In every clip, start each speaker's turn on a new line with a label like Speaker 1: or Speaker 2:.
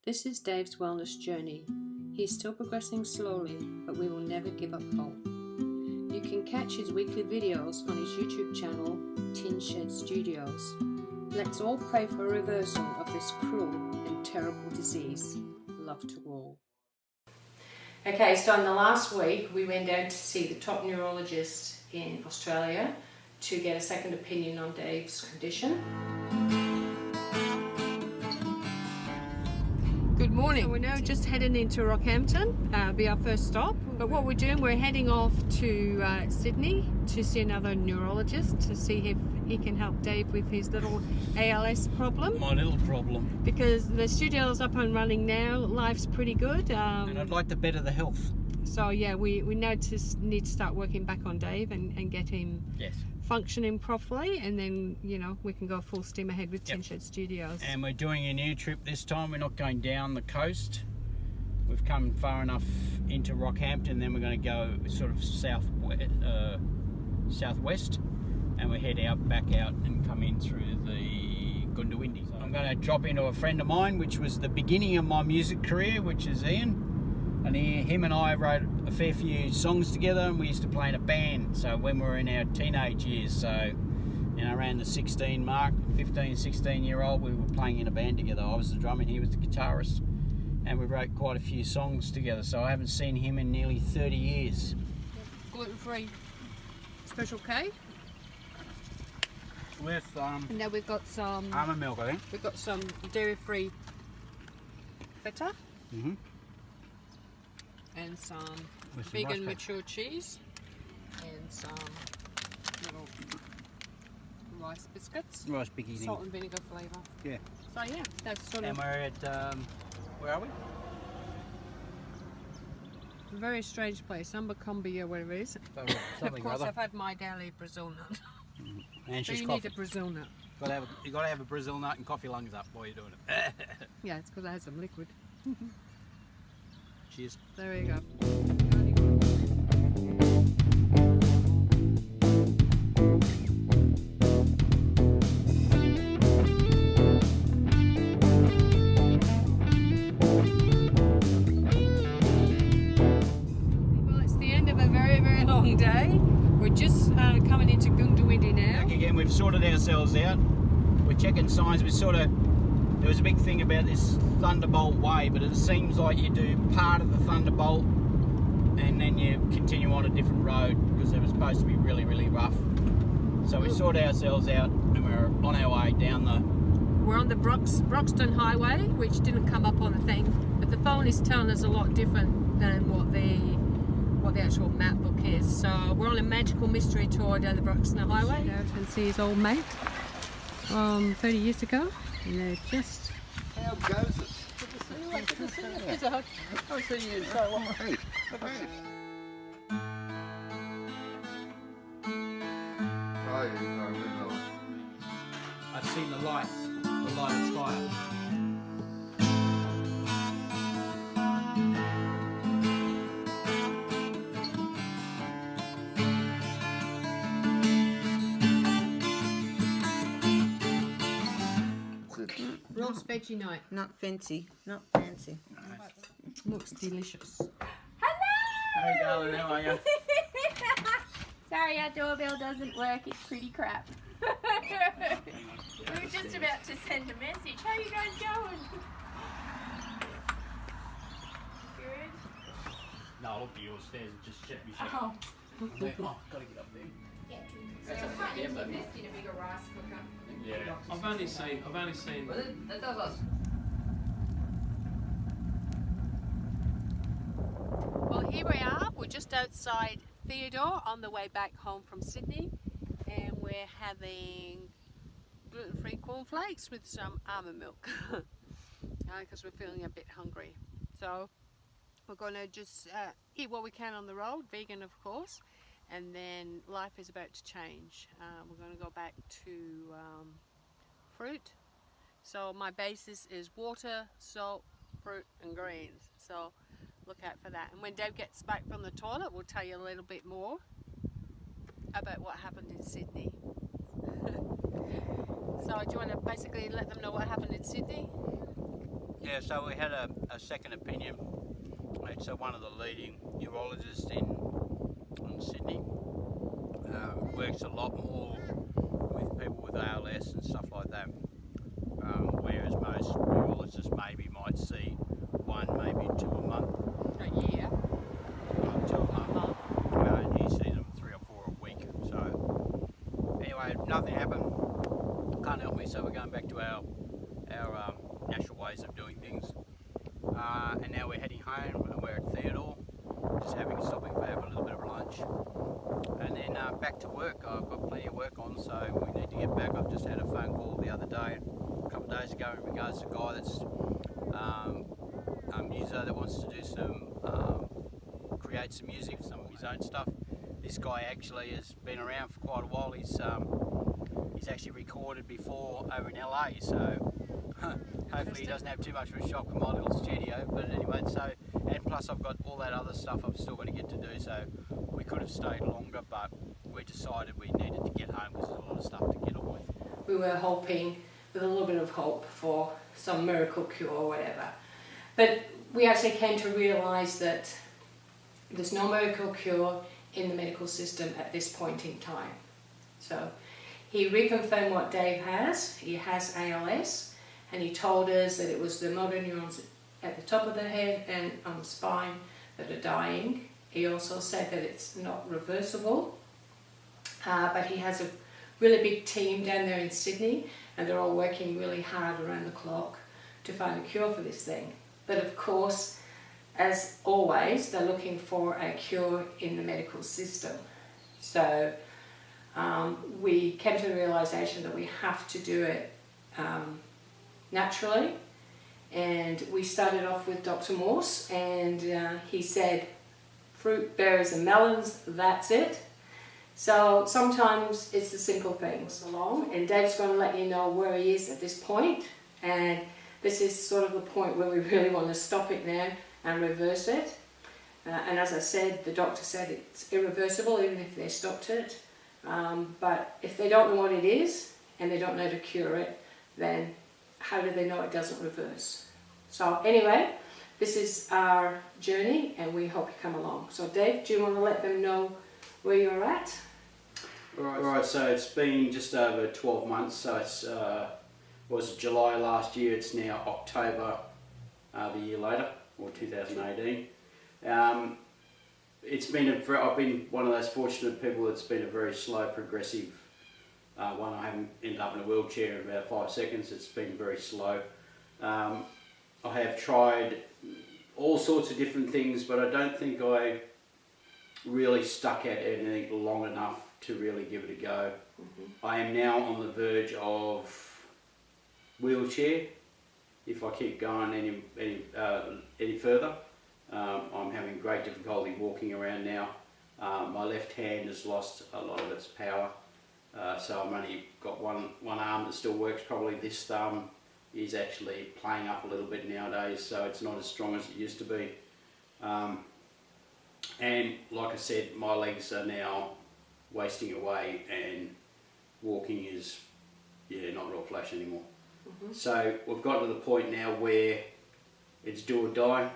Speaker 1: This is Dave's wellness journey. He is still progressing slowly, but we will never give up hope. You can catch his weekly videos on his YouTube channel, Tin Shed Studios. Let's all pray for a reversal of this cruel and terrible disease. Love to all. Okay, so in the last week we went down to see the top neurologist in Australia to get a second opinion on Dave's condition. Good morning. So we're now just heading into Rockhampton, be our first stop. But what we're doing, we're heading off to Sydney to see another neurologist to see if he can help Dave with his little ALS problem.
Speaker 2: My little problem.
Speaker 1: Because the studio's up and running now, life's pretty good.
Speaker 2: And I'd like to better the health.
Speaker 1: So yeah, we now just need to start working back on Dave and get him functioning properly, and then, you know, we can go full steam ahead with Tin Shed Studios.
Speaker 2: And we're doing a new trip this time. We're not going down the coast. We've come far enough into Rockhampton, then we're going to go sort of southwest, and we head back out and come in through the Goondiwindi. I'm going to drop into a friend of mine, which was the beginning of my music career, which is Ian. And him and I wrote a fair few songs together, and we used to play in a band. So when we were in our teenage years, so you know, around the 16 mark, 15, 16-year-old, we were playing in a band together. I was the drummer and he was the guitarist, and we wrote quite a few songs together. So I haven't seen him in nearly 30 years.
Speaker 1: Gluten-free Special K.
Speaker 2: With
Speaker 1: and now we've got some
Speaker 2: almond milk, I think.
Speaker 1: We've got some dairy-free feta.
Speaker 2: Mm-hmm.
Speaker 1: And some vegan mature cheese, and some little rice biscuits.
Speaker 2: Rice biggie.
Speaker 1: Salt and vinegar flavour.
Speaker 2: Yeah.
Speaker 1: So yeah, that's sort
Speaker 2: of. And we're at where are we?
Speaker 1: A very strange place, Umbercombe or whatever it is. Of course, I've had my daily Brazil nut.
Speaker 2: And
Speaker 1: so
Speaker 2: she's
Speaker 1: you
Speaker 2: coffee.
Speaker 1: need a Brazil nut.
Speaker 2: You got to have a Brazil nut and coffee lungs up while you're doing it.
Speaker 1: Yeah, it's because I had some liquid.
Speaker 2: Cheers.
Speaker 1: There we go. Well, it's the end of a very, very long day. We're just coming into Goondiwindi now.
Speaker 2: Back again, we've sorted ourselves out. We're checking signs. There was a big thing about this Thunderbolt way, but it seems like you do part of the Thunderbolt and then you continue on a different road, because it was supposed to be really, really rough. So we sorted ourselves out and we're on our way down
Speaker 1: We're on the Broxton Highway, which didn't come up on the thing, but the phone is telling us a lot different than what the actual map book is. So we're on a magical mystery tour down the Broxton Highway. Now you can see his old mate from 30 years ago. And they're just...
Speaker 2: How goes it? Good to see you, mate. Good to see you.
Speaker 1: Here's a hug.
Speaker 2: I haven't seen you in so long. I've seen the light of fire.
Speaker 1: roast veggie night.
Speaker 3: Not fancy. Not fancy.
Speaker 1: Looks delicious.
Speaker 2: Hey darling, how are you?
Speaker 4: Sorry, our doorbell doesn't work. It's pretty crap. We were just about to send a message. How you guys going? Good?
Speaker 2: No, I'll be upstairs and just check me.
Speaker 4: Oh.
Speaker 2: Oh, gotta get up there.
Speaker 4: Yeah. So I'm trying to invest in a bigger rice cooker.
Speaker 2: Yeah.
Speaker 5: I've only seen.
Speaker 3: That does us.
Speaker 1: Well, here we are. We're just outside Theodore on the way back home from Sydney, and we're having gluten-free cornflakes with some almond milk because we're feeling a bit hungry. So we're going to just eat what we can on the road, vegan of course, and then life is about to change. We're going to go back to fruit. So my basis is water, salt, fruit and greens. So look out for that. And when Dave gets back from the toilet, we'll tell you a little bit more about what happened in Sydney. So do you want to basically let them know what happened in Sydney?
Speaker 2: Yeah, so we had a second opinion. It's one of the leading neurologists in Sydney. Works a lot more with people with ALS and stuff like that. Whereas most neurologists maybe might see one, maybe two a month.
Speaker 1: A year.
Speaker 2: Up to a month. And he sees them 3 or 4 a week. So anyway, nothing happened. Can't help me, so we're going back to our natural ways of doing things. And now we're heading home and we're at Theodore, just stopping for have a little bit of lunch. And then back to work. I've got plenty of work on, so we need to get back. I've just had a phone call the other day, a couple of days ago, in regards to a guy that's a muso that wants to do create some music, some of his own stuff. This guy actually has been around for quite a while. He's actually recorded before over in LA, so hopefully he doesn't have too much of a shock with my little studio. But anyway, and plus I've got all that other stuff I've still got to get to do, so we could have stayed longer, but we decided we needed to get home because there's a lot of stuff to get on with.
Speaker 1: We were hoping, with a little bit of hope, for some miracle cure or whatever. But we actually came to realise that there's no miracle cure in the medical system at this point in time. So he reconfirmed what Dave has. He has ALS, and he told us that it was the motor neurons at the top of the head and on the spine that are dying. He also said that it's not reversible, but he has a really big team down there in Sydney, and they're all working really hard around the clock to find a cure for this thing. But of course, as always, they're looking for a cure in the medical system. So we came to the realisation that we have to do it naturally, and we started off with Dr. Morse, and he said fruit, berries and melons, that's it. So sometimes it's the simple things along, and Dave's going to let you know where he is at this point, and this is sort of the point where we really want to stop it now and reverse it. And as I said, the doctor said it's irreversible even if they stopped it. But if they don't know what it is and they don't know to cure it, then how do they know it doesn't reverse? So anyway, this is our journey and we hope you come along. So Dave, do you want to let them know where you're at?
Speaker 2: Alright, so it's been just over 12 months, so it's was July last year, it's now October the year later, or 2018. It's been I've been one of those fortunate people that's been a very slow progressive one. I haven't ended up in a wheelchair in about 5 seconds. It's been very slow. I have tried all sorts of different things, but I don't think I really stuck at anything long enough to really give it a go. I am now on the verge of wheelchair. If I keep going any further, I'm having great difficulty walking around now. My left hand has lost a lot of its power, so I've only got one arm that still works. Probably this thumb is actually playing up a little bit nowadays, so it's not as strong as it used to be. And like I said, my legs are now wasting away and walking is not real flash anymore. So we've got to the point now where it's do or die.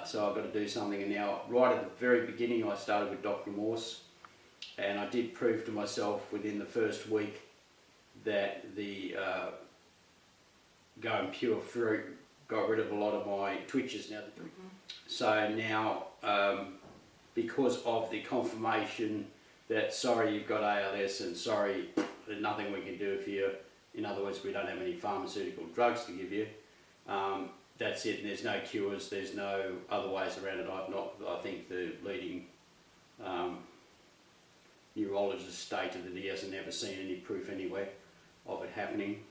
Speaker 2: So I've got to do something, and now right at the very beginning I started with Dr. Morse, and I did prove to myself within the first week that the going pure fruit got rid of a lot of my twitches now. So now because of the confirmation that sorry you've got ALS and sorry there's nothing we can do for you, in other words we don't have any pharmaceutical drugs to give you, that's it, and there's no cures, there's no other ways around it. I think the leading neurologist stated that he hasn't ever seen any proof anywhere of it happening.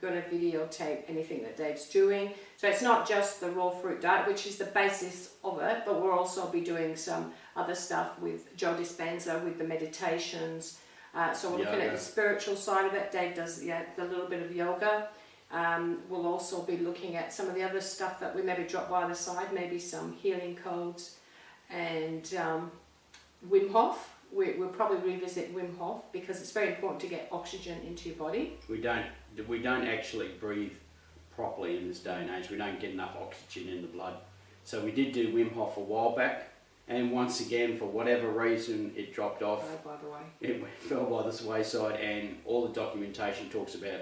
Speaker 1: We're going to videotape anything that Dave's doing. So it's not just the raw fruit diet, which is the basis of it, but we'll also be doing some other stuff with Joe Dispenza, with the meditations. So we're looking at the spiritual side of it. Dave does the little bit of yoga. We'll also be looking at some of the other stuff that we maybe drop by the side, maybe some healing codes, and Wim Hof. We'll probably revisit Wim Hof because it's very important to get oxygen into your body.
Speaker 2: We don't actually breathe properly in this day and age. We don't get enough oxygen in the blood. So we did do Wim Hof a while back, and once again, for whatever reason, it dropped off.
Speaker 5: By the way.
Speaker 2: It fell by the wayside, and all the documentation talks about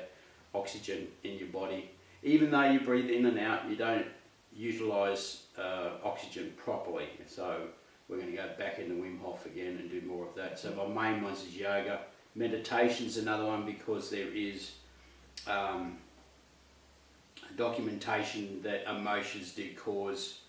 Speaker 2: oxygen in your body. Even though you breathe in and out, you don't utilise oxygen properly. So we're going to go back into Wim Hof again and do more of that. So my main ones is yoga. Meditation's another one, because there is documentation that emotions do cause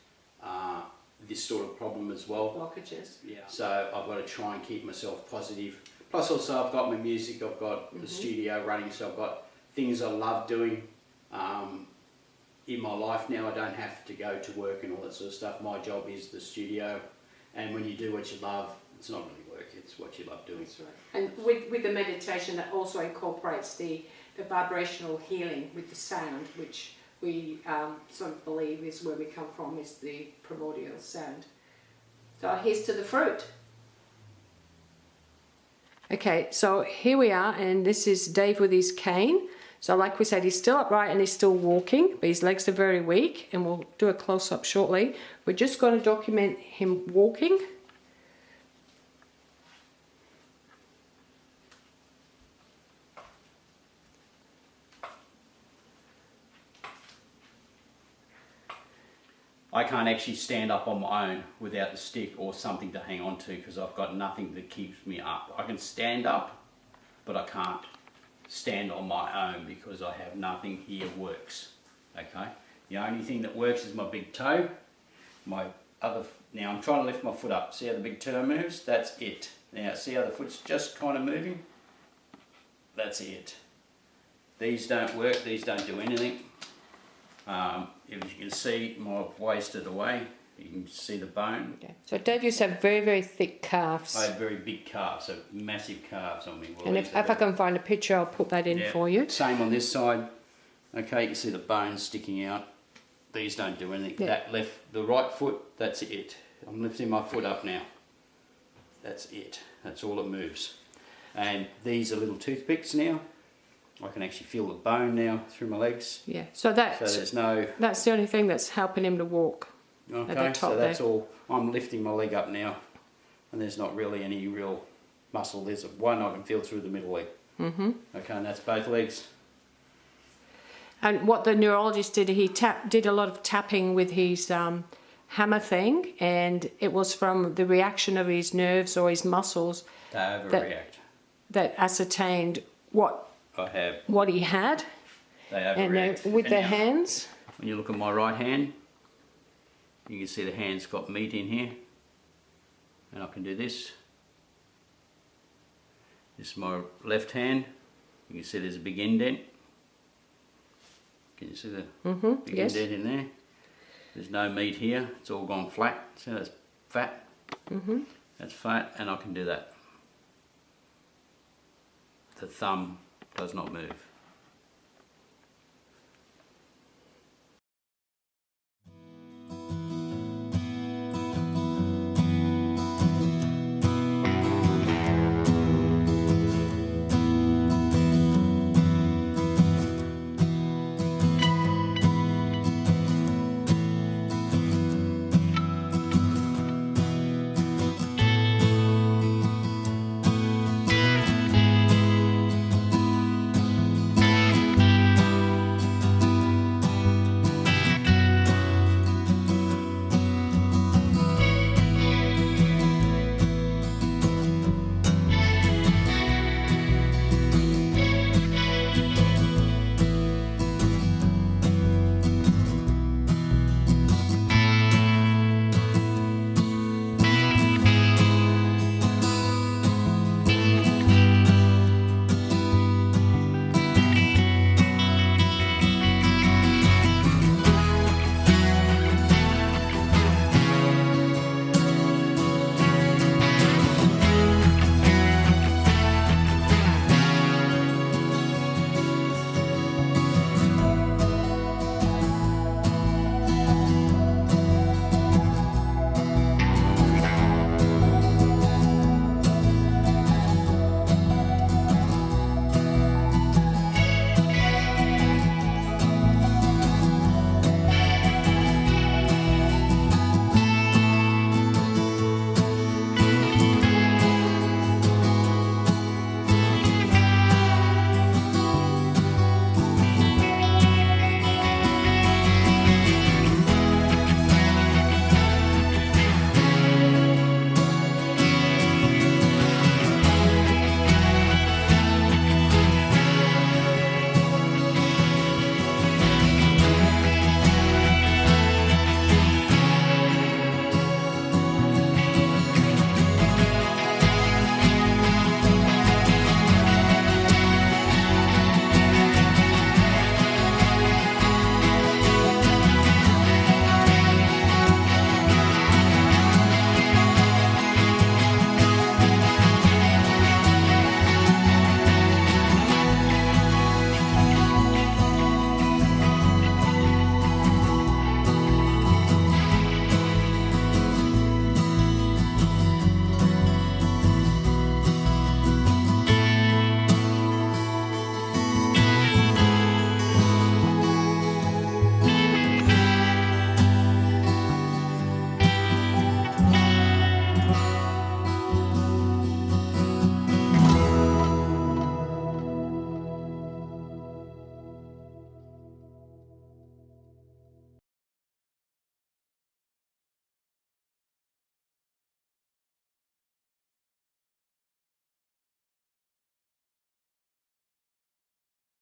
Speaker 2: this sort of problem as well.
Speaker 5: Blockages.
Speaker 2: Yeah. So I've got to try and keep myself positive. Plus also I've got my music, I've got the studio running, so I've got things I love doing in my life now. I don't have to go to work and all that sort of stuff. My job is the studio, and when you do what you love, it's not really work, it's what you love doing.
Speaker 5: That's right. And with the meditation, that also incorporates the vibrational healing with the sound, which we sort of believe is where we come from, is the primordial sound. So here's to the fruit. Okay, so here we are, and this is Dave with his cane. So like we said, he's still upright and he's still walking, but his legs are very weak, and we'll do a close-up shortly. We're just going to document him walking.
Speaker 2: I can't actually stand up on my own without the stick or something to hang on to, because I've got nothing that keeps me up. I can stand up, but I can't stand on my own because I have nothing here works. Okay, the only thing that works is my big toe. Now I'm trying to lift my foot up. See how the big toe moves? That's it. Now see how the foot's just kind of moving? That's it. These don't work, these don't do anything. If you can see, I've wasted away. You can see the bone.
Speaker 5: Okay. So Dave used to have very, very thick calves.
Speaker 2: I have very big calves, so massive calves on me.
Speaker 5: And if I can find a picture, I'll put that in for you.
Speaker 2: Same on this side. Okay, you can see the bones sticking out. These don't do anything.
Speaker 5: Yeah.
Speaker 2: The right foot, that's it. I'm lifting my foot up now. That's it. That's all it moves. And these are little toothpicks now. I can actually feel the bone now through my legs.
Speaker 5: Yeah, so that's the only thing that's helping him to walk.
Speaker 2: Okay, so that's all. I'm lifting my leg up now, and there's not really any real muscle. There's one I can feel through the middle leg. Okay, and that's both legs.
Speaker 5: And what the neurologist did, he did a lot of tapping with his hammer thing, and it was from the reaction of his nerves or his muscles
Speaker 2: They overreact.
Speaker 5: that ascertained what he had.
Speaker 2: They overreact.
Speaker 5: And with the hands.
Speaker 2: When you look at my right hand, you can see the hand's got meat in here, and I can do this. This is my left hand. You can see there's a big indent. Can you see the big indent in there? There's no meat here. It's all gone flat. See that's fat? That's fat, and I can do that. The thumb does not move.